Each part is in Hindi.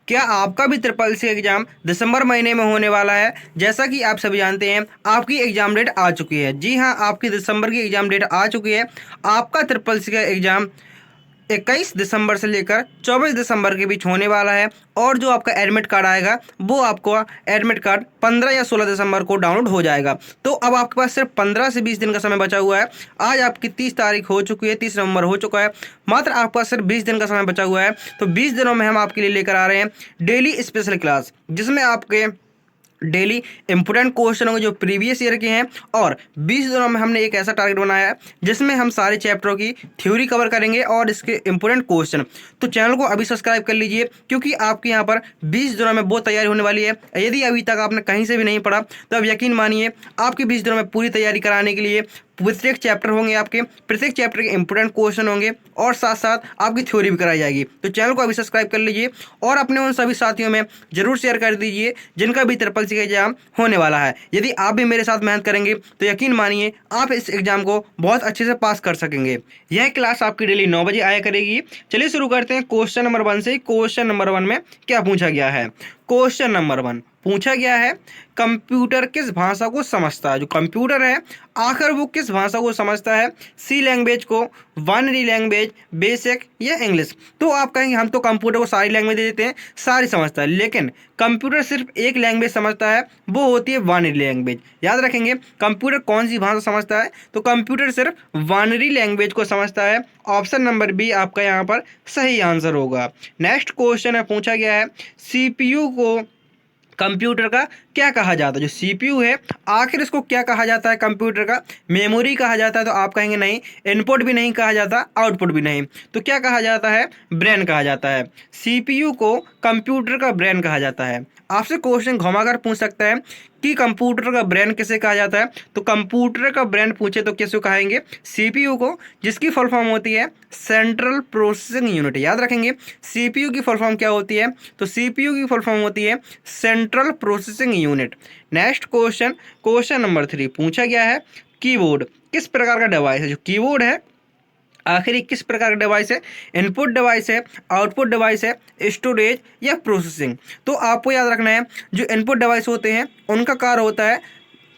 क्या आपका भी ट्रिपल सी एग्जाम दिसंबर महीने में होने वाला है? जैसा कि आप सभी जानते हैं, आपकी एग्जाम डेट आ चुकी है। जी हाँ, आपकी दिसंबर की एग्जाम डेट आ चुकी है। आपका ट्रिपल सी का एग्जाम 21 दिसंबर से लेकर 24 दिसंबर के बीच होने वाला है। और जो आपका एडमिट कार्ड आएगा, वो आपको एडमिट कार्ड 15 या 16 दिसंबर को डाउनलोड हो जाएगा। तो अब आपके पास सिर्फ 15 से 20 दिन का समय बचा हुआ है। आज आपकी 30 तारीख हो चुकी है, 30 नवंबर हो चुका है। मात्र आपके पास सिर्फ 20 दिन का समय बचा हुआ है। तो 20 दिनों में हम आपके लिए लेकर आ रहे हैं डेली स्पेशल क्लास, जिसमें आपके डेली इंपोर्टेंट क्वेश्चन होंगे जो प्रीवियस ईयर के हैं। और 20 दिनों में हमने एक ऐसा टारगेट बनाया है जिसमें हम सारे चैप्टरों की थ्योरी कवर करेंगे और इसके इंपोर्टेंट क्वेश्चन। तो चैनल को अभी सब्सक्राइब कर लीजिए, क्योंकि आपके यहाँ पर 20 दिनों में बहुत तैयारी होने वाली है। यदि अभी तक आपने कहीं से भी नहीं पढ़ा तो अब यकीन मानिए, आपकी 20 दिनों में पूरी तैयारी कराने के लिए प्रत्येक चैप्टर होंगे, आपके प्रत्येक चैप्टर के इंपोर्टेंट क्वेश्चन होंगे और साथ साथ आपकी थ्योरी भी कराई जाएगी। तो चैनल को अभी सब्सक्राइब कर लीजिए और अपने उन सभी साथियों में जरूर शेयर कर दीजिए जिनका भी ट्रिपल सी का एग्जाम होने वाला है। यदि आप भी मेरे साथ मेहनत करेंगे तो यकीन मानिए, आप इस एग्जाम को बहुत अच्छे से पास कर सकेंगे। यह क्लास आपकी डेली 9 बजे आया करेगी। चलिए शुरू करते हैं क्वेश्चन नंबर 1 से। क्वेश्चन नंबर 1 में क्या पूछा गया है? क्वेश्चन नंबर 1 पूछा गया है, कंप्यूटर किस भाषा को समझता है? जो कंप्यूटर है, आखिर वो किस भाषा को समझता है? सी लैंग्वेज को, बाइनरी लैंग्वेज, बेसिक या इंग्लिश? तो आप कहेंगे हम तो कंप्यूटर को सारी लैंग्वेज दे देते हैं, सारी समझता है, लेकिन कंप्यूटर सिर्फ एक लैंग्वेज समझता है, वो होती है बाइनरी लैंग्वेज। याद रखेंगे, कंप्यूटर कौन सी भाषा समझता है? तो कंप्यूटर सिर्फ बाइनरी लैंग्वेज को समझता है। ऑप्शन नंबर बी आपका यहाँ पर सही आंसर होगा। नेक्स्ट क्वेश्चन है, पूछा गया है, सीपीयू को कंप्यूटर का क्या कहा जाता है? जो सीपीयू है, आखिर इसको क्या कहा जाता है? कंप्यूटर का मेमोरी कहा जाता है? तो आप कहेंगे नहीं, इनपुट भी नहीं कहा जाता, आउटपुट भी नहीं। तो क्या कहा जाता है? ब्रेन कहा जाता है। सीपीयू को कंप्यूटर का ब्रेन कहा जाता है। आपसे क्वेश्चन घुमाकर पूछ सकता है कि कंप्यूटर का ब्रेन किसे कहा जाता है? तो कंप्यूटर का ब्रेन पूछे तो किसको कहेंगे? सीपीयू को, जिसकी फुल फॉर्म होती है सेंट्रल प्रोसेसिंग यूनिट। याद रखेंगे, सीपीयू की फुल फॉर्म क्या होती है? तो सीपीयू की फुल फॉर्म होती है central processing unit. Next question, question number 3 पूछा गया है, कीबोर्ड किस प्रकार का डिवाइस है? जो कीबोर्ड है, आखिर किस प्रकार का डिवाइस है? इनपुट डिवाइस है, आउटपुट डिवाइस है, स्टोरेज या प्रोसेसिंग? तो आपको याद रखना है, जो इनपुट डिवाइस होते हैं उनका कार्य होता है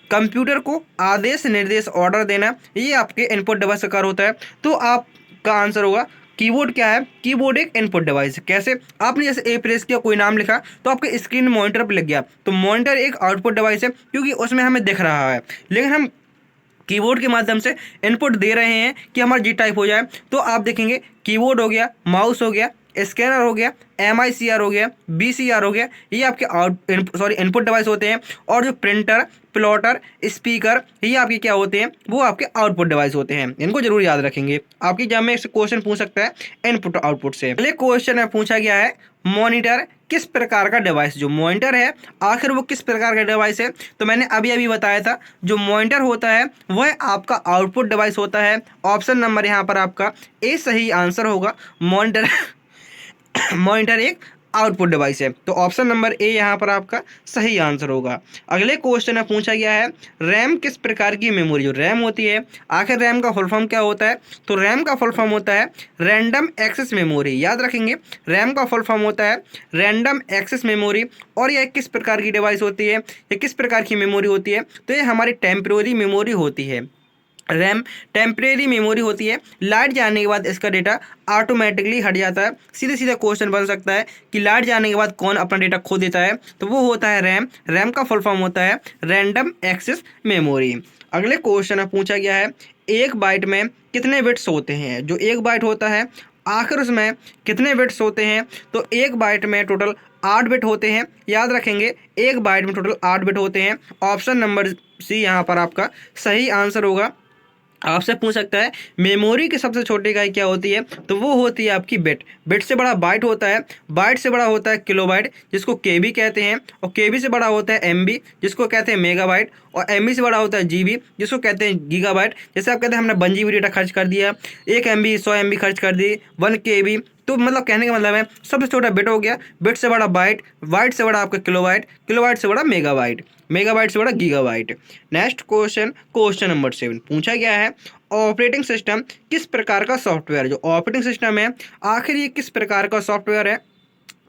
कंप्यूटर को आदेश निर्देश ऑर्डर देना, ये आपके इनपुट डिवाइस का कार्य होता है। तो आपका आंसर होगा कीबोर्ड। क्या है? कीबोर्ड एक इनपुट डिवाइस है। कैसे? आपने जैसे ए प्रेस किया, कोई नाम लिखा, तो आपके स्क्रीन मॉनिटर पर लग गया, तो मॉनिटर एक आउटपुट डिवाइस है, क्योंकि उसमें हमें दिख रहा है। लेकिन हम कीबोर्ड के माध्यम से इनपुट दे रहे हैं कि हमारा जी टाइप हो जाए। तो आप देखेंगे, कीबोर्ड हो गया, माउस हो गया, स्कैनर हो गया, MICR हो गया, BCR हो गया, ये आपके इनपुट डिवाइस होते हैं। और जो प्रिंटर, प्लॉटर, स्पीकर, ये आपके क्या होते हैं? वो आपके आउटपुट डिवाइस होते हैं। इनको जरूर याद रखेंगे, आपकी एग्जाम में क्वेश्चन पूछ सकता है इनपुट आउटपुट से। अगले क्वेश्चन में पूछा गया है, मॉनिटर किस प्रकार का डिवाइस? जो मॉनिटर है, आखिर वो किस प्रकार का डिवाइस है? तो मैंने अभी अभी बताया था, जो मॉनिटर होता है वह आपका आउटपुट डिवाइस होता है। ऑप्शन नंबर यहाँ पर आपका ए सही आंसर होगा। मॉनिटर मॉनिटर एक आउटपुट डिवाइस है, तो ऑप्शन नंबर ए यहाँ पर आपका सही आंसर होगा। अगले क्वेश्चन में पूछा गया है, रैम किस प्रकार की मेमोरी? जो रैम होती है, आखिर रैम का फुल फॉर्म क्या होता है? तो रैम का फुल फॉर्म होता है रैंडम एक्सेस मेमोरी। याद रखेंगे, रैम का फुल फॉर्म होता है रैंडम एक्सेस मेमोरी। और यह किस प्रकार की डिवाइस होती है? यह किस प्रकार की मेमोरी होती है? तो ये हमारी टेम्परेरी मेमोरी होती है। रैम टेम्परेरी मेमोरी होती है, लाइट जाने के बाद इसका डेटा ऑटोमेटिकली हट जाता है। सीधे सीधा क्वेश्चन बन सकता है कि लाइट जाने के बाद कौन अपना डेटा खो देता है? तो वो होता है रैम। रैम का फुल फॉर्म होता है रैंडम एक्सेस मेमोरी। अगले क्वेश्चन में पूछा गया है, एक बाइट में कितने बिट्स होते हैं? जो एक बाइट होता है, आखिर उसमें कितने बिट्स होते हैं? तो एक बाइट में टोटल 8 बिट होते हैं। याद रखेंगे, एक बाइट में टोटल 8 बिट होते हैं। ऑप्शन नंबर सी यहाँ पर आपका सही आंसर होगा। आपसे पूछ सकता है, मेमोरी की सबसे छोटी इकाई क्या होती है? तो वो होती है आपकी बिट। बिट से बड़ा बाइट होता है, बाइट से बड़ा होता है किलोबाइट, जिसको केबी कहते हैं। और केबी से बड़ा होता है एमबी, जिसको कहते हैं मेगाबाइट। और एमबी से बड़ा होता है जीबी, जिसको कहते हैं गीगाबाइट। जैसे आप कहते हैं हमने 1 GB डेटा खर्च कर दिया, 1 MB 100 MB खर्च कर दी, 1 KB। तो मतलब कहने का मतलब है, सबसे छोटा बिट हो गया, बिट से बड़ा बाइट, बाइट से बड़ा आपका किलोबाइट, किलोबाइट से बड़ा मेगाबाइट, मेगाबाइट से बड़ा gigabyte. Next question, question number 7 पूछा गया है, ऑपरेटिंग सिस्टम किस प्रकार का सॉफ्टवेयर? जो ऑपरेटिंग सिस्टम है, आखिर ये किस प्रकार का सॉफ्टवेयर है?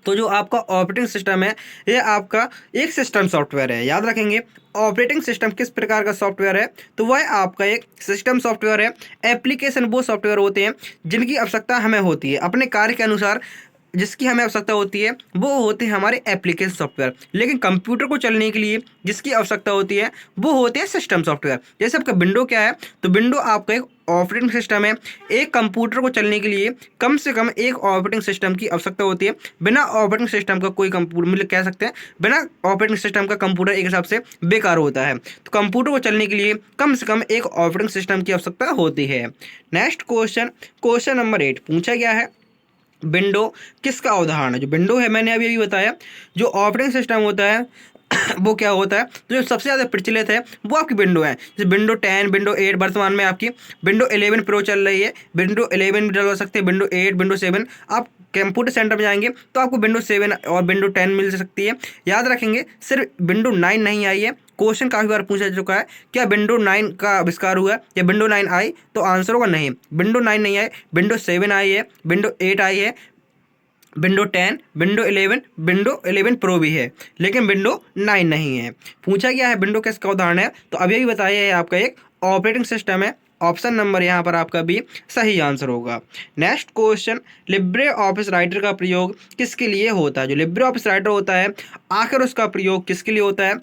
तो जो आपका ऑपरेटिंग सिस्टम है ये आपका एक सिस्टम सॉफ्टवेयर है। याद रखेंगे ऑपरेटिंग सिस्टम किस प्रकार का सॉफ्टवेयर है, तो वह आपका एक सिस्टम सॉफ्टवेयर है। एप्लीकेशन वो सॉफ्टवेयर होते हैं जिनकी आवश्यकता हमें होती है अपने कार्य के अनुसार, जिसकी हमें आवश्यकता होती है वो होते हैं हमारे एप्लीकेशन सॉफ्टवेयर। लेकिन कंप्यूटर को चलने के लिए जिसकी आवश्यकता होती है वो होते हैं सिस्टम सॉफ्टवेयर। जैसे आपका विंडो क्या है, तो विंडो आपका एक ऑपरेटिंग सिस्टम है। एक कंप्यूटर को चलने के लिए कम से कम एक ऑपरेटिंग सिस्टम की आवश्यकता होती है। बिना ऑपरेटिंग सिस्टम का कोई कंप्यूटर, मतलब कह सकते हैं बिना ऑपरेटिंग सिस्टम का कंप्यूटर एक हिसाब से बेकार होता है। तो कंप्यूटर को चलने के लिए कम से कम एक ऑपरेटिंग सिस्टम की आवश्यकता होती है। नेक्स्ट क्वेश्चन, क्वेश्चन नंबर 8 पूछा गया है विंडो किसका उदाहरण है। जो विंडो है मैंने अभी अभी बताया, जो ऑपरेटिंग सिस्टम होता है वो क्या होता है, तो जो सबसे ज़्यादा प्रचलित है वो आपकी विंडो है। जैसे विंडो 10, विंडो 8, वर्तमान में आपकी विंडो 11 प्रो चल रही है। विंडो 11 भी डलवा सकते हैं, विंडो 8, विंडो 7। आप कंप्यूटर सेंटर में जाएंगे तो आपको विंडो 7 और विंडो 10 मिल सकती है। याद रखेंगे सिर्फ विंडो 9 नहीं आई है। क्वेश्चन काफ़ी बार पूछा जा चुका है, क्या विंडो 9 का आविष्कार हुआ है या विंडो 9 आई, तो आंसर होगा नहीं, विंडो 9 नहीं आई। विंडो 7 आई है, विंडो 8 आई है, विंडो 10, विंडो 11, विंडो 11 प्रो भी है, लेकिन विंडो 9 नहीं है। पूछा गया है विंडो किसका उदाहरण है, तो अभी बताया है आपका एक ऑपरेटिंग सिस्टम है। ऑप्शन नंबर यहाँ पर आपका भी सही आंसर होगा। Next question, Libre office writer का प्रयोग किसके लिए होता है। जो लिब्रे ऑफिस राइटर होता है आखिर उसका प्रयोग किसके लिए होता है।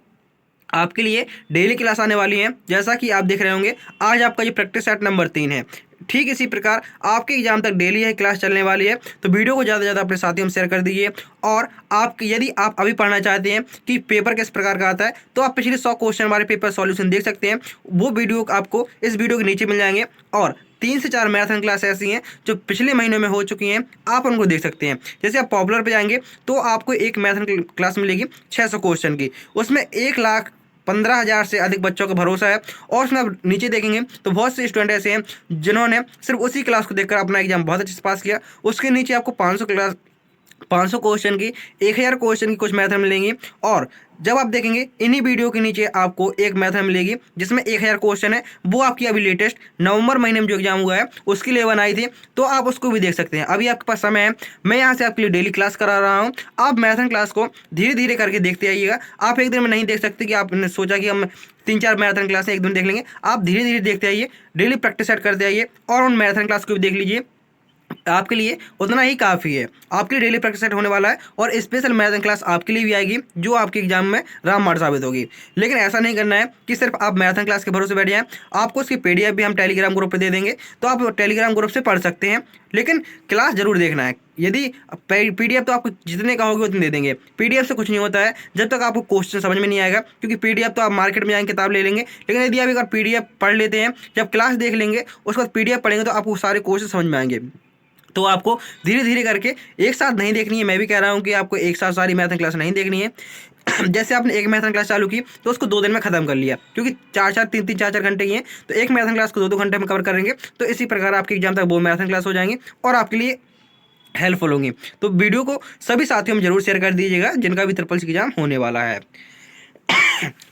आपके लिए डेली क्लास आने वाली है, जैसा कि आप देख रहे होंगे आज आपका ये प्रैक्टिस सेट नंबर 3 है। ठीक इसी प्रकार आपके एग्जाम तक डेली है क्लास चलने वाली है। तो वीडियो को ज़्यादा से ज़्यादा अपने साथियों में शेयर कर दीजिए। और आप यदि आप अभी पढ़ना चाहते हैं कि पेपर किस प्रकार का आता है, तो आप पिछले 100 क्वेश्चन हमारे पेपर सॉल्यूशन देख सकते हैं। वो वीडियो आपको इस वीडियो के नीचे मिल जाएंगे। और 3 से 4 मैराथन क्लास ऐसी हैं जो पिछले महीनों में हो चुकी हैं, आप उनको देख सकते हैं। जैसे आप पॉपुलर पे जाएंगे तो आपको एक मैराथन क्लास मिलेगी 600 क्वेश्चन की, उसमें 1,15,000 से अधिक बच्चों का भरोसा है। और उसमें आप नीचे देखेंगे तो बहुत से स्टूडेंट ऐसे हैं जिन्होंने सिर्फ उसी क्लास को देखकर अपना एग्जाम बहुत अच्छे से पास किया। उसके नीचे आपको 500 क्वेश्चन की, 1,000 क्वेश्चन की कुछ मैथड मिलेंगी। और जब आप देखेंगे इन्हीं वीडियो के नीचे आपको एक मैथड मिलेगी जिसमें 1,000 क्वेश्चन है। वो आपकी अभी लेटेस्ट नवंबर महीने में जो एग्जाम हुआ है उसकी लेवन आई थी, तो आप उसको भी देख सकते हैं। अभी आपके पास समय है, मैं यहाँ से आपके लिए डेली क्लास करा रहा हूँ। आप मैथड क्लास को धीरे धीरे करके देखते आइएगा। आप एक दिन में नहीं देख सकते कि आपने सोचा कि हम 3-4 मैराथन क्लासें एक दिन देख लेंगे। आप धीरे धीरे देखते आइए, डेली प्रैक्टिस सेट करते आइए और उन मैराथन क्लास को भी देख लीजिए। आपके लिए उतना ही काफ़ी है। आपके लिए डेली प्रैक्टिस सेट होने वाला है और स्पेशल मैराथन क्लास आपके लिए भी आएगी जो आपके एग्जाम में रामबाण साबित होगी। लेकिन ऐसा नहीं करना है कि सिर्फ आप मैराथन क्लास के भरोसे बैठ जाएं। आपको उसकी PDF भी हम टेलीग्राम ग्रुप पे दे देंगे, तो आप टेलीग्राम ग्रुप से पढ़ सकते हैं। लेकिन क्लास जरूर देखना है। यदि PDF तो आपको जितने कहोगे उतने दे देंगे। PDF से कुछ नहीं होता है जब तक आपको क्वेश्चन समझ में नहीं आएगा, क्योंकि PDF तो आप मार्केट में जाएंगे किताब ले लेंगे। लेकिन यदि आप एक बार PDF पढ़ लेते हैं, जब क्लास देख लेंगे उसके बाद PDF पढ़ेंगे तो आपको सारे क्वेश्चन समझ में आएंगे। तो आपको धीरे धीरे करके एक साथ नहीं देखनी है। मैं भी कह रहा हूँ कि आपको एक साथ सारी मैथन क्लास नहीं देखनी है। जैसे आपने एक मैथन क्लास चालू की तो उसको 2 दिन में खत्म कर लिया, क्योंकि 4-4 घंटे की है, तो एक मैथन क्लास को 2-2 घंटे में कवर करेंगे। तो इसी प्रकार आपके एग्जाम तक वो मैथन क्लास हो जाएंगे और आपके लिए हेल्पफुल होंगी। तो वीडियो को सभी साथियों में जरूर शेयर कर दीजिएगा जिनका भी ट्रिपल सी एग्जाम होने वाला है।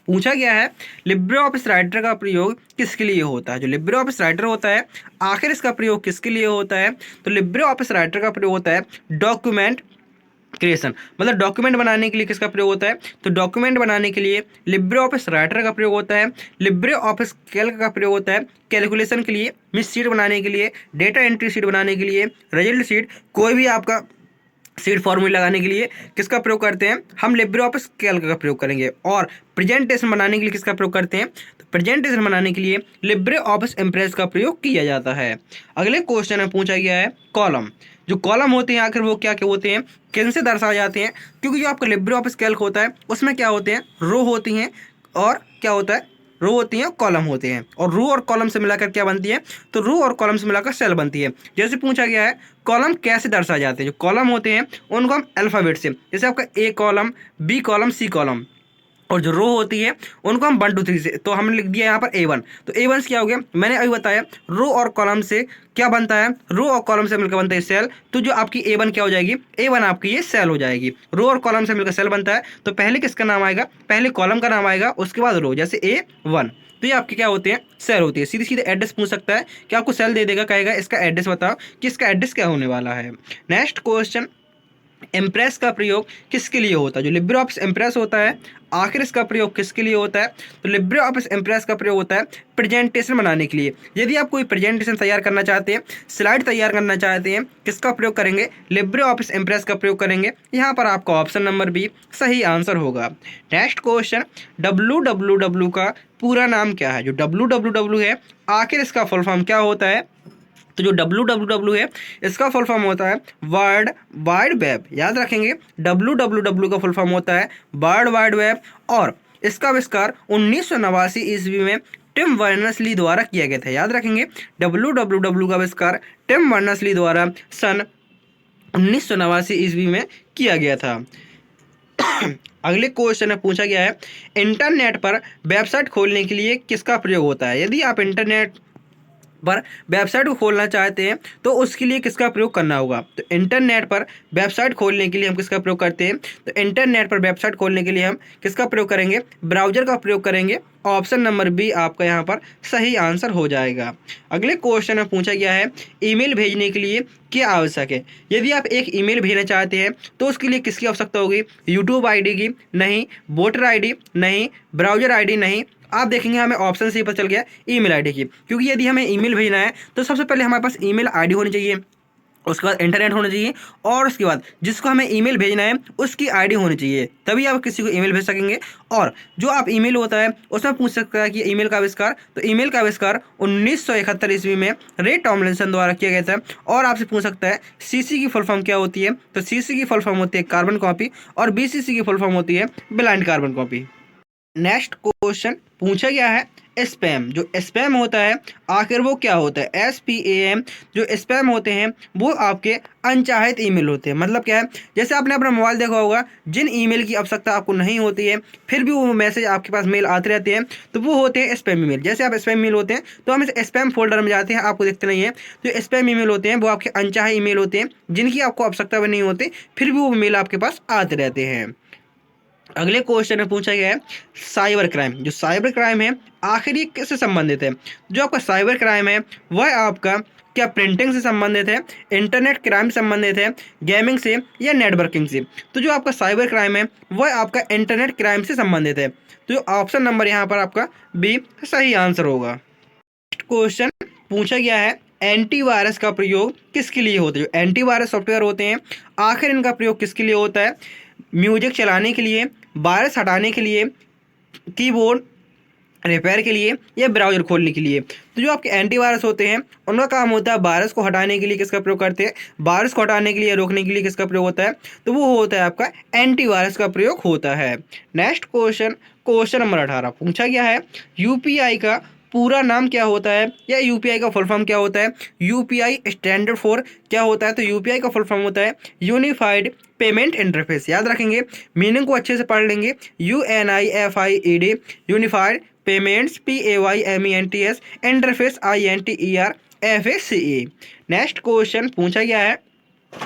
पूछा गया है लिब्रे ऑफिस राइटर का प्रयोग किसके लिए होता है। जो लिब्रे ऑफिस राइटर होता है आखिर इसका प्रयोग किसके लिए होता है, तो लिब्रे ऑफिस राइटर का प्रयोग होता है डॉक्यूमेंट क्रिएशन, मतलब डॉक्यूमेंट बनाने के लिए किसका प्रयोग होता है, तो डॉक्यूमेंट बनाने के लिए लिब्रे ऑफिस राइटर का प्रयोग होता है। लिब्रे ऑफिस कैल्क का प्रयोग होता है कैलकुलेशन के लिए, मिस शीट बनाने के लिए, डेटा एंट्री शीट बनाने के लिए, रिजल्ट शीट, कोई भी आपका सीट फॉर्मूला लगाने के लिए किसका प्रयोग करते हैं, हम लिब्रे ऑफिस कैल्क का प्रयोग करेंगे। और प्रेजेंटेशन बनाने के लिए किसका प्रयोग करते हैं, तो प्रेजेंटेशन बनाने के लिए लिब्रे ऑफिस इम्प्रेस का प्रयोग किया जाता है। अगले क्वेश्चन में पूछा गया है कॉलम। जो कॉलम होते हैं आखिर वो क्या क्या होते हैं, किनसे दर्शाए जाते हैं, क्योंकि जो आपका लिब्रे ऑफिस कैल्क होता है उसमें क्या होते हैं, रो होती हैं और क्या होता है, रो होती हैं और कॉलम होते हैं। और रो और कॉलम से मिलाकर क्या बनती है, तो रो और कॉलम से मिलाकर सेल बनती है। जैसे पूछा गया है कॉलम कैसे दर्शाए जाते हैं। जो कॉलम होते हैं उनको हम अल्फ़ाबेट से, जैसे आपका A column, B column, C column, और जो रो होती है उनको हम 1 2 3 से, तो हमने लिख दिया यहाँ पर A1। तो A1 से क्या हो गया, मैंने अभी बताया रो और कॉलम से क्या बनता है, रो और कॉलम से मिलकर बनता है सेल। तो जो आपकी A1 क्या हो जाएगी, A1 आपकी ये सेल हो जाएगी। रो और कॉलम से मिलकर सेल बनता है, तो पहले किसका नाम आएगा, पहले कॉलम का नाम आएगा, उसके बाद रो, जैसे A1। तो ये आपके क्या होते हैं, सेल होती है। सीधे सीधे एड्रेस पूछ सकता है कि आपको सेल दे देगा, कहेगा इसका एड्रेस बताओ कि इसका एड्रेस क्या होने वाला है। नेक्स्ट क्वेश्चन, इम्प्रेस का प्रयोग किसके लिए होता है? जो लिब्रे ऑफिस इम्प्रेस होता है, आखिर इसका प्रयोग किसके लिए होता है? तो लिब्रे ऑफिस इम्प्रेस का प्रयोग होता है प्रेजेंटेशन बनाने के लिए। यदि आप कोई प्रेजेंटेशन तैयार करना चाहते हैं, स्लाइड तैयार करना चाहते हैं, किसका प्रयोग करेंगे? लिब्रे ऑफिस इम्प्रेस का प्रयोग करेंगे। यहाँ पर आपका ऑप्शन नंबर बी सही आंसर होगा। नेक्स्ट क्वेश्चन, WWW का पूरा नाम क्या है? जो WWW है, आखिर इसका फुल फॉर्म क्या होता है? तो जो WWW है, इसका फुल फॉर्म होता है वर्ल्ड वाइड वेब। याद रखेंगे, WWW का फुल फॉर्म होता है वर्ल्ड वाइड वेब, और इसका आविष्कार 1989 ईस्वी में टिम बर्नर्स-ली द्वारा किया गया था। याद रखेंगे, WWW का आविष्कार टिम बर्नर्स-ली द्वारा सन 1989 ईस्वी में किया गया था। अगले क्वेश्चन में पूछा गया है, इंटरनेट पर वेबसाइट खोलने के लिए किसका प्रयोग होता है? यदि आप इंटरनेट पर वेबसाइट को खोलना चाहते हैं तो उसके लिए किसका प्रयोग करना होगा? तो इंटरनेट पर वेबसाइट खोलने के लिए हम किसका प्रयोग करते हैं? तो इंटरनेट पर वेबसाइट खोलने के लिए हम किसका प्रयोग करेंगे? ब्राउज़र का प्रयोग करेंगे। ऑप्शन नंबर बी आपका यहाँ पर सही आंसर हो जाएगा। अगले क्वेश्चन में पूछा गया है, ईमेल भेजने के लिए क्या आवश्यक है? यदि आप एक ईमेल भेजना चाहते हैं तो उसके लिए किसकी आवश्यकता होगी? यूट्यूब आईडी की? नहीं। Voter ID? नहीं। Browser ID? नहीं। आप देखेंगे हमें ऑप्शन से ही पता चल गया ईमेल आईडी की, क्योंकि यदि हमें ईमेल भेजना है तो सबसे पहले हमारे पास ईमेल आईडी होनी चाहिए, उसके बाद इंटरनेट होना चाहिए, और उसके बाद जिसको हमें ईमेल भेजना है उसकी आईडी होनी चाहिए, तभी आप किसी को ईमेल भेज सकेंगे। और जो आप ईमेल होता है उसमें पूछ सकता है कि ईमेल का आविष्कार, तो ईमेल का आविष्कार 1971 ईस्वी में रे टॉमलिंसन द्वारा किया गया था। और आपसे पूछ सकता है सीसी की फुल फॉर्म क्या होती है? तो सीसी की फुल फॉर्म होती है कार्बन कॉपी, और बीसीसी की फुल फॉर्म होती है blind carbon copy. Next question पूछा गया है, स्पैम। जो स्पैम होता है, आखिर वो क्या होता है? SPAM। जो स्पैम होते हैं वो आपके अनचाहित ईमेल होते हैं। मतलब क्या है? जैसे आपने अपना मोबाइल देखा होगा, जिन ईमेल की आवश्यकता आपको नहीं होती है फिर भी वो मैसेज आपके पास मेल आते रहते हैं, तो वो होते हैं स्पैम ईमेल। जैसे आप स्पैम ईमेल होते हैं तो हम इस स्पैम फोल्डर में जाते हैं, आपको दिखते नहीं है। तो स्पैम ईमेल होते हैं वो आपके अनचाहे ईमेल होते हैं, जिनकी आपको आवश्यकता भी नहीं होती, फिर भी वो मेल आपके पास आते रहते हैं। अगले क्वेश्चन में पूछा गया है, साइबर क्राइम। जो साइबर क्राइम है, आखिर ये किससे संबंधित है? जो आपका साइबर क्राइम है वह आपका क्या प्रिंटिंग से संबंधित है, इंटरनेट क्राइम से संबंधित है, गेमिंग से, या नेटवर्किंग से? तो जो आपका साइबर क्राइम है वह आपका इंटरनेट क्राइम से संबंधित है। तो ऑप्शन नंबर यहाँ पर आपका बी सही आंसर होगा। नेक्स्ट क्वेश्चन पूछा गया है, एंटीवायरस का प्रयोग किसके लिए होता है? जो एंटीवायरस सॉफ्टवेयर होते हैं, आखिर इनका प्रयोग किसके लिए होता है? म्यूजिक चलाने के लिए, वायरस हटाने के लिए, कीबोर्ड रिपेयर के लिए, या ब्राउज़र खोलने के लिए? तो जो आपके एंटीवायरस होते हैं उनका काम होता है वायरस को हटाने के लिए किसका प्रयोग करते हैं? वायरस को हटाने के लिए, रोकने के लिए किसका प्रयोग होता है? तो वो होता है आपका एंटीवायरस का प्रयोग होता है। नेक्स्ट क्वेश्चन, क्वेश्चन नंबर 18 पूछा गया है, यूपीआई का पूरा नाम क्या होता है, या यूपीआई का फुल फॉर्म क्या होता है? यूपीआई स्टैंडर्ड फॉर क्या होता है? तो यूपीआई का फुल फॉर्म होता है यूनिफाइड पेमेंट इंटरफेस। याद रखेंगे, मीनिंग को अच्छे से पढ़ लेंगे। UNIFIED, unified payments, PAYMENTS, interface INTERFACE। Next question पूछा गया है,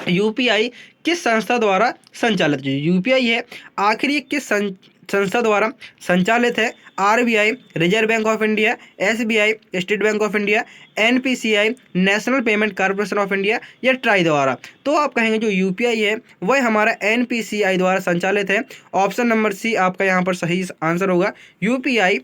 यूपीआई किस संस्था द्वारा संचालित? जो यूपीआई है, आखिर ये किस संस्था द्वारा संचालित है? RBI, reserve bank of India, SBI, state bank of India, NPCI, national payment corporation of India, या ट्राई द्वारा? तो आप कहेंगे जो यूपीआई है वह हमारा NPCI द्वारा संचालित है। ऑप्शन नंबर सी आपका यहाँ पर सही आंसर होगा। यूपीआई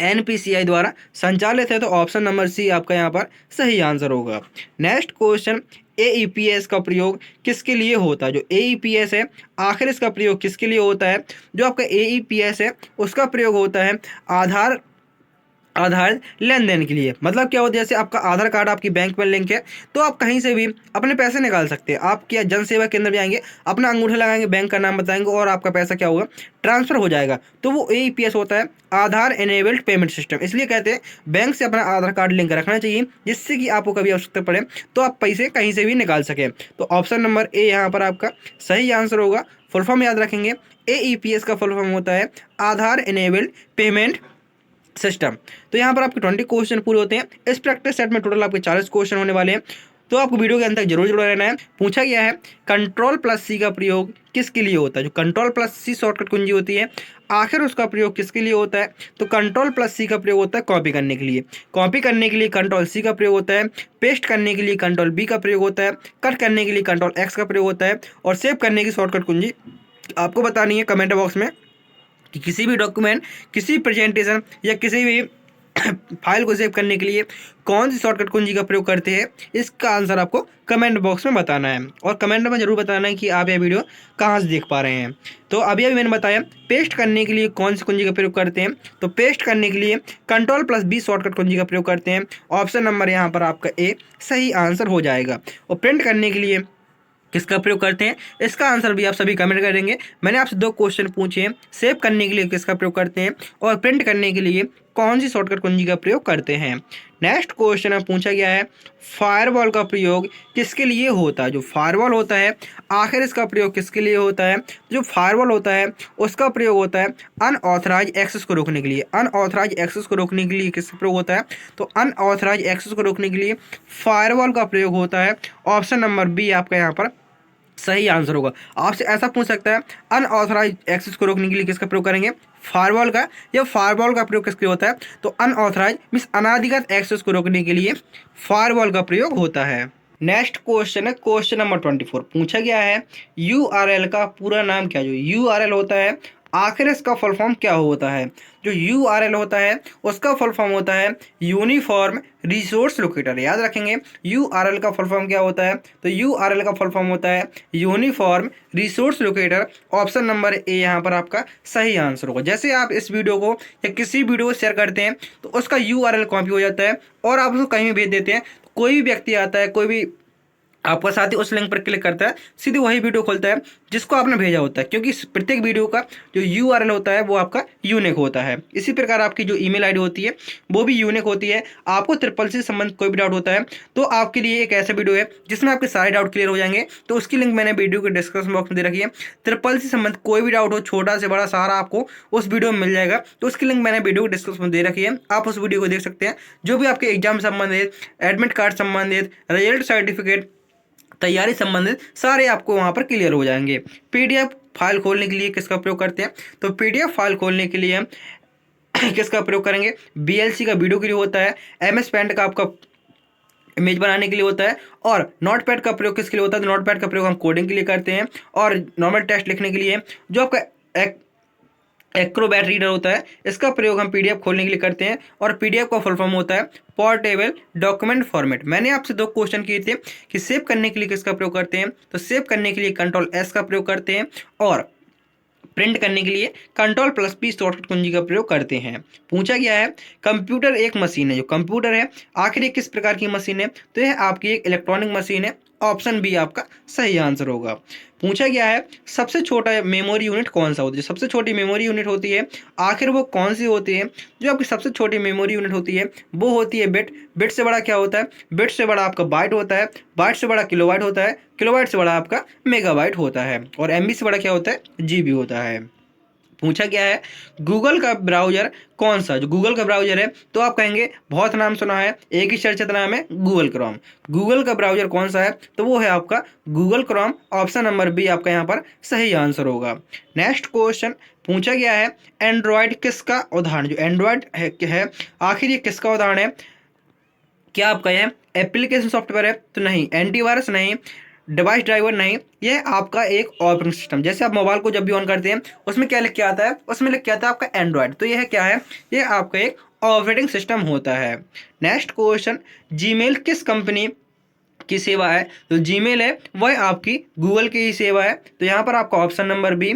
NPCI द्वारा संचालित है, तो ऑप्शन नंबर सी आपका यहाँ पर सही आंसर होगा। नेक्स्ट क्वेश्चन, AEPS का प्रयोग किसके लिए होता है? जो AEPS है, आखिर इसका प्रयोग किसके लिए होता है? जो आपका AEPS है उसका प्रयोग होता है आधार लेन देन के लिए। मतलब क्या होता है? जैसे आपका आधार कार्ड आपकी बैंक में लिंक है तो आप कहीं से भी अपने पैसे निकाल सकते हैं। आप क्या जन सेवा केंद्र में आएंगे, अपना अंगूठा लगाएंगे, बैंक का नाम बताएंगे, और आपका पैसा क्या होगा? ट्रांसफर हो जाएगा। तो वो AEPS होता है आधार एनेबल्ड पेमेंट सिस्टम। इसलिए कहते हैं बैंक से अपना आधार कार्ड लिंक रखना चाहिए, जिससे कि आपको कभी आवश्यकता पड़े तो आप पैसे कहीं से भी निकाल सकें। तो ऑप्शन नंबर ए यहाँ पर आपका सही आंसर होगा। फुल फॉर्म याद रखेंगे, AEPS का फुल फॉर्म होता है आधार एनेबल्ड पेमेंट सिस्टम। तो यहाँ पर आपके 20 क्वेश्चन पूरे होते हैं। इस प्रैक्टिस सेट में टोटल आपके 40 क्वेश्चन होने वाले हैं। तो आपको वीडियो के अंत तक जरूर जुड़ा रहना है। पूछा गया है Ctrl+C का प्रयोग किसके लिए होता है? जो Ctrl+C शॉर्टकट कुंजी होती है, आखिर उसका प्रयोग किसके लिए होता है? तो Ctrl+C का प्रयोग होता है कॉपी करने के लिए। कॉपी करने के लिए Ctrl+C का प्रयोग होता है। पेस्ट करने के लिए Ctrl+V का प्रयोग होता है। कट करने के लिए Ctrl+X का प्रयोग होता है। और सेव करने की शॉर्टकट कुंजी आपको बतानी है कमेंट बॉक्स में कि किसी भी डॉक्यूमेंट, किसी भी प्रेजेंटेशन या किसी भी फाइल को सेव करने के लिए कौन सी शॉर्टकट कुंजी का प्रयोग करते हैं, इसका आंसर आपको कमेंट बॉक्स में बताना है। और कमेंट में जरूर बताना है कि आप यह वीडियो कहाँ से देख पा रहे हैं। तो अभी मैंने बताया पेस्ट करने के लिए कौन सी कुंजी का प्रयोग करते हैं। तो पेस्ट करने के लिए Ctrl+B शॉर्टकट कुंजी का प्रयोग करते हैं। ऑप्शन नंबर यहाँ पर आपका ए सही आंसर हो जाएगा। और प्रिंट करने के लिए किसका प्रयोग करते हैं, इसका आंसर भी आप सभी कमेंट करेंगे। मैंने आपसे 2 क्वेश्चन पूछे हैं, सेव करने के लिए किसका प्रयोग करते हैं और प्रिंट करने के लिए कौन सी शॉर्टकट कुंजी का प्रयोग करते हैं। नेक्स्ट क्वेश्चन में पूछा गया है फायरवॉल का प्रयोग किसके लिए होता है? जो फायरवॉल होता है आखिर इसका प्रयोग किसके लिए होता है? जो फायरवॉल होता है उसका प्रयोग होता है अनऑथराइज एक्सेस को रोकने के लिए। अनऑथराइज एक्सेस को रोकने के लिए किसका प्रयोग होता है? तो अनऑथराइज एक्सेस को रोकने के लिए फायरवॉल का प्रयोग होता है। ऑप्शन नंबर बी आपका यहाँ पर सही आंसर होगा। आपसे ऐसा पूछ सकता है अनऑथराइज एक्सेस को रोकने के लिए किसका प्रयोग करेंगे? फायरवॉल का। या फायरवॉल का प्रयोग किसके लिए होता है? तो अनऑथराइज मीन्स अनाधिकृत एक्सेस को रोकने के लिए फायरवॉल का प्रयोग होता है। नेक्स्ट क्वेश्चन है क्वेश्चन नंबर 24। पूछा गया है यूआरएल का पूरा नाम क्या? जो यूआरएल होता है आखिर इसका फुल फॉर्म क्या होता है? जो यूआरएल होता है उसका फुल फॉर्म होता है यूनिफॉर्म रिसोर्स लोकेटर। याद रखेंगे यूआरएल का फुल फॉर्म क्या होता है? तो यूआरएल का फुल फॉर्म होता है uniform resource locator. Option number A यहाँ पर आपका सही आंसर होगा। जैसे आप इस वीडियो को या किसी वीडियो को शेयर करते हैं तो उसका यूआरएल कॉपी हो जाता है और आप उसको कहीं भी भेज देते हैं। कोई भी व्यक्ति आता है, कोई भी आपका साथी उस लिंक पर क्लिक करता है, सीधे वही वीडियो खोलता है जिसको आपने भेजा होता है, क्योंकि प्रत्येक वीडियो का जो यूआरएल होता है वो आपका यूनिक होता है। इसी प्रकार आपकी जो ईमेल आईडी होती है वो भी यूनिक होती है। आपको ट्रिपल सी से संबंधित कोई भी डाउट होता है तो आपके लिए एक ऐसा वीडियो है जिसमें आपके सारे डाउट क्लियर हो जाएंगे। तो उसकी लिंक मैंने वीडियो के डिस्क्रिप्शन बॉक्स में दे रखी है। ट्रिपल सी संबंधित कोई भी डाउट हो, छोटा से बड़ा, सारा आपको उस वीडियो में मिल जाएगा। तो उसकी लिंक मैंने वीडियो के डिस्क्रिप्शन में दे रखी है, आप उस वीडियो को देख सकते हैं। जो भी आपके एग्जाम संबंधित, एडमिट कार्ड संबंधित, रिजल्ट सर्टिफिकेट, तैयारी संबंधित सारे आपको वहां पर क्लियर हो जाएंगे। पीडीएफ फाइल खोलने के लिए किसका प्रयोग करते हैं? तो पीडीएफ फाइल खोलने के लिए किसका प्रयोग करेंगे? बीएलसी का वीडियो के लिए होता है। एमएस पेंट का आपका इमेज बनाने के लिए होता है। और नोटपैड का प्रयोग किसके लिए होता है? तो नोटपैड का प्रयोग हम कोडिंग के लिए करते हैं और नॉर्मल टेस्ट लिखने के लिए। जो आपका एक्रोबैट रीडर होता है इसका प्रयोग हम पीडीएफ खोलने के लिए करते हैं। और पीडीएफ का फुल फॉर्म होता है पोर्टेबल डॉक्यूमेंट फॉर्मेट। मैंने आपसे 2 क्वेश्चन किए थे कि सेव करने के लिए किसका प्रयोग करते हैं? तो सेव करने के लिए Ctrl+S का प्रयोग करते हैं और प्रिंट करने के लिए Ctrl+P शॉर्टकट कुंजी का प्रयोग करते हैं। पूछा गया है कंप्यूटर एक मशीन है। जो कंप्यूटर है आखिर ये किस प्रकार की मशीन है? तो यह आपकी एक इलेक्ट्रॉनिक मशीन है। ऑप्शन बी आपका सही आंसर होगा। पूछा गया है सबसे छोटा मेमोरी यूनिट कौन सा होता है? जो सबसे छोटी मेमोरी यूनिट होती है आखिर वो कौन सी होती है? जो आपकी सबसे छोटी मेमोरी यूनिट होती है वो होती है बिट। बिट से बड़ा क्या होता है? बिट से बड़ा आपका बाइट होता है। बाइट से बड़ा किलोबाइट होता है। किलोबाइट से बड़ा आपका मेगाबाइट होता है। और एमबी से बड़ा क्या होता है? जीबी होता है। पूछा गया है गूगल का ब्राउजर कौन सा? जो गूगल का ब्राउजर है तो आप कहेंगे बहुत नाम सुना है, एक ही सर्च नाम है गूगल क्रोम। गूगल का ब्राउजर कौन सा है? तो वो है आपका Google Chrome. Option number B आपका यहाँ पर सही आंसर होगा। नेक्स्ट क्वेश्चन पूछा गया है एंड्रॉयड किसका उदाहरण? जो एंड्रॉयड है आखिर ये किसका उदाहरण है? क्या आपका यह एप्लीकेशन सॉफ्टवेयर है? तो नहीं। एंटीवायरस नहीं। डिवाइस ड्राइवर नहीं। यह आपका एक ऑपरेटिंग सिस्टम। जैसे आप मोबाइल को जब भी ऑन करते हैं उसमें क्या लिख के आता है? उसमें लिख के आता है आपका एंड्रॉयड। तो यह क्या है? यह आपका एक ऑपरेटिंग सिस्टम होता है। नेक्स्ट क्वेश्चन जीमेल किस कंपनी की सेवा है? तो जीमेल है वह आपकी गूगल की ही सेवा है। तो यहाँ पर आपका ऑप्शन नंबर बी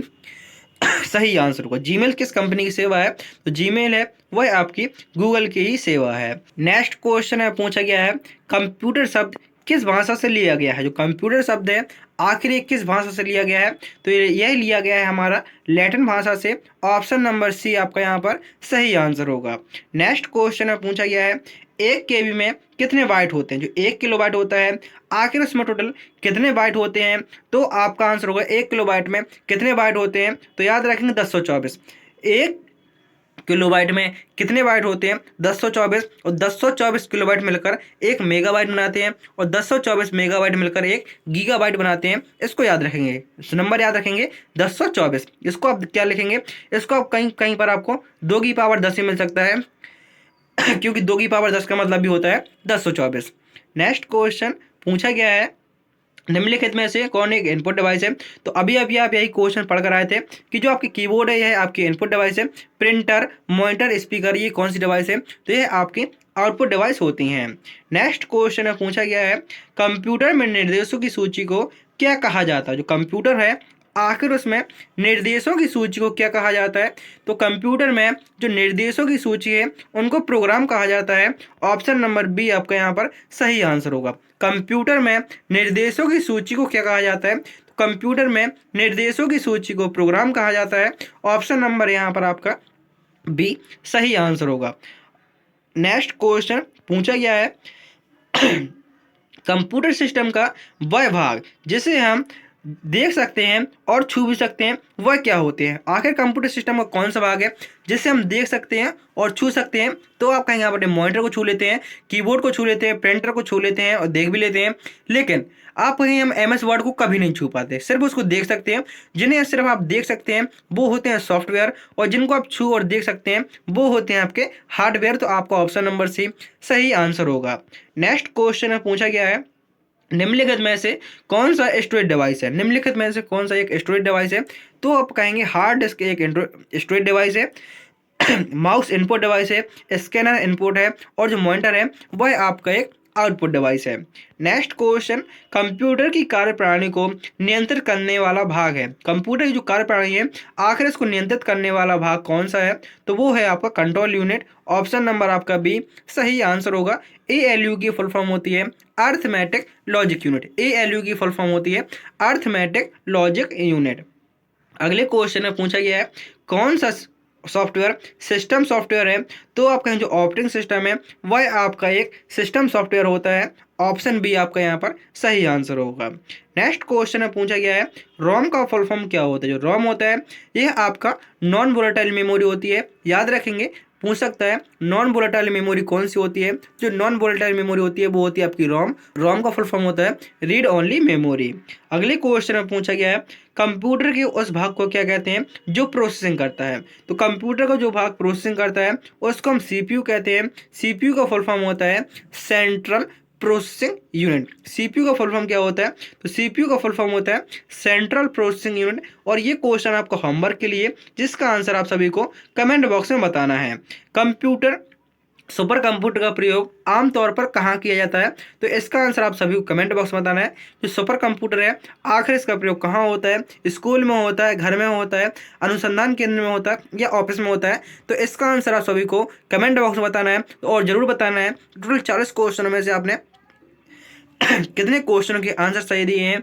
सही आंसर होगा। जीमेल किस कंपनी की सेवा है? तो जीमेल है वह आपकी गूगल की ही सेवा है। नेक्स्ट क्वेश्चन है पूछा गया है कंप्यूटर शब्द किस भाषा से लिया गया है? जो कंप्यूटर शब्द है आखिर ये किस भाषा से लिया गया है? तो यह लिया गया है हमारा लैटिन भाषा से। ऑप्शन नंबर सी आपका यहाँ पर सही आंसर होगा। नेक्स्ट क्वेश्चन है पूछा गया है 1 KB में कितने बाइट होते हैं? जो 1 किलोबाइट होता है आखिर उसमें टोटल कितने बाइट होते हैं? तो आपका आंसर होगा 1 किलोबाइट में कितने बाइट होते हैं? तो याद रखेंगे 1024। 1 किलोबाइट में कितने बाइट होते हैं? 1024, और 1024 किलोबाइट मिलकर एक मेगाबाइट बनाते हैं, और 1024 मेगाबाइट मिलकर एक गीगाबाइट बनाते हैं। इसको याद रखेंगे, इस नंबर याद रखेंगे 1024। इसको आप क्या लिखेंगे? इसको आप कहीं कहीं पर आपको 2 की पावर 10 ही मिल सकता है क्योंकि 2 की पावर 10 का मतलब भी होता है 1024। नेक्स्ट क्वेश्चन पूछा गया है, निम्नलिखित में से कौन एक इनपुट डिवाइस है? तो अभी अभी आप यही क्वेश्चन पढ़ कर आए थे कि जो आपकी कीबोर्ड है यह आपकी इनपुट डिवाइस है, प्रिंटर, मॉनिटर, स्पीकर ये कौन सी डिवाइस है? तो यह आपकी आउटपुट डिवाइस होती हैं। नेक्स्ट क्वेश्चन में पूछा गया है, कंप्यूटर में निर्देशों की सूची को क्या कहा जाता है? जो कंप्यूटर है आखिर उसमें निर्देशों की सूची को क्या कहा जाता है? तो कंप्यूटर में जो निर्देशों की सूची है उनको प्रोग्राम कहा जाता है। ऑप्शन नंबर बी आपका यहाँ पर सही आंसर होगा। कंप्यूटर में निर्देशों की सूची को क्या कहा जाता है? तो कंप्यूटर में निर्देशों की सूची को प्रोग्राम कहा जाता है। ऑप्शन नंबर यहाँ पर आपका बी सही आंसर होगा। नेक्स्ट क्वेश्चन पूछा गया है कंप्यूटर सिस्टम का वह भाग जिसे हम देख सकते हैं और छू भी सकते हैं वह क्या होते हैं? आखिर कंप्यूटर सिस्टम का कौन सा भाग है जिसे हम देख सकते हैं और छू सकते हैं? तो आप कहेंगे यहाँ पर मॉनिटर को छू लेते हैं, कीबोर्ड को छू लेते हैं, प्रिंटर को छू लेते हैं और देख भी लेते हैं। लेकिन आप कहेंगे हम MS वर्ड को कभी नहीं छू पाते, सिर्फ उसको देख सकते हैं। जिन्हें सिर्फ आप देख सकते हैं वो होते हैं सॉफ्टवेयर, और जिनको आप छू और देख सकते हैं वो होते हैं आपके हार्डवेयर। तो आपका ऑप्शन नंबर सी सही आंसर होगा। नेक्स्ट क्वेश्चन में पूछा गया है, निम्नलिखित में से कौन सा स्टोरेज डिवाइस है? निम्नलिखित में से कौन सा एक स्टोरेज डिवाइस है? तो आप कहेंगे हार्ड डिस्क एक स्टोरेज डिवाइस है, माउस इनपुट डिवाइस है, स्कैनर इनपुट है, और जो मॉनिटर है वह आपका एक आउटपुट डिवाइस है। नेक्स्ट क्वेश्चन, कंप्यूटर की कार्यप्रणाली को नियंत्रित करने वाला भाग है। कंप्यूटर की जो कार्यप्रणाली है आखिर इसको नियंत्रित करने वाला भाग कौन सा है? तो वो है आपका कंट्रोल यूनिट। ऑप्शन नंबर आपका बी सही आंसर होगा। ALU की फुल फॉर्म होती है अर्थमेटिक लॉजिक यूनिट। ALU की फुल फॉर्म होती है अर्थमेटिक लॉजिक यूनिट। अगले क्वेश्चन में पूछा गया है, कौन सा सॉफ्टवेयर सिस्टम सॉफ्टवेयर है? तो आप कहें जो ऑपरेटिंग सिस्टम है वह आपका एक सिस्टम सॉफ्टवेयर होता है। ऑप्शन बी आपका यहाँ पर सही आंसर होगा। नेक्स्ट क्वेश्चन में पूछा गया है, रोम का फुल फॉर्म क्या होता है? जो रोम होता है यह आपका नॉन वोलेटाइल मेमोरी होती है। याद रखेंगे, पूछ सकता है नॉन वोलेटाइल मेमोरी कौन सी होती है? जो नॉन वोलेटाइल मेमोरी होती है वो होती है आपकी रोम। रोम का फुल फॉर्म होता है रीड ओनली मेमोरी। अगले क्वेश्चन में पूछा गया है, कंप्यूटर के उस भाग को क्या कहते हैं जो प्रोसेसिंग करता है? तो कंप्यूटर का जो भाग प्रोसेसिंग करता है उसको हम CPU कहते हैं। CPU का फुल फॉर्म होता है सेंट्रल प्रोसेसिंग यूनिट। CPU का फुल फॉर्म क्या होता है? तो CPU का फुल फॉर्म होता है सेंट्रल प्रोसेसिंग यूनिट। और ये क्वेश्चन आपका होमवर्क के लिए, जिसका आंसर आप सभी को कमेंट बॉक्स में बताना है। कंप्यूटर सुपर कंप्यूटर का प्रयोग आमतौर पर कहाँ किया जाता है? तो इसका आंसर आप सभी को कमेंट बॉक्स में बताना है। जो सुपर कंप्यूटर है आखिर इसका प्रयोग कहाँ होता है? स्कूल में होता है, घर में होता है, अनुसंधान केंद्र में होता है, या ऑफिस में होता है? तो इसका आंसर आप सभी को कमेंट बॉक्स में बताना है। और जरूर बताना है टोटल 40 क्वेश्चनों में से आपने कितने क्वेश्चनों के आंसर सही दिए हैं।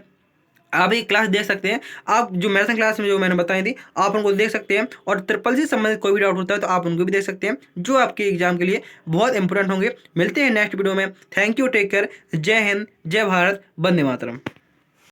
आप ये क्लास देख सकते हैं, आप जो मैथ्स क्लास में जो मैंने बताई थी आप उनको देख सकते हैं। और SSS से संबंधित कोई भी डाउट होता है तो आप उनको भी देख सकते हैं, जो आपके एग्जाम के लिए बहुत इंपॉर्टेंट होंगे। मिलते हैं नेक्स्ट वीडियो में। थैंक यू, टेक केयर, जय हिंद, जय भारत, वंदे मातरम।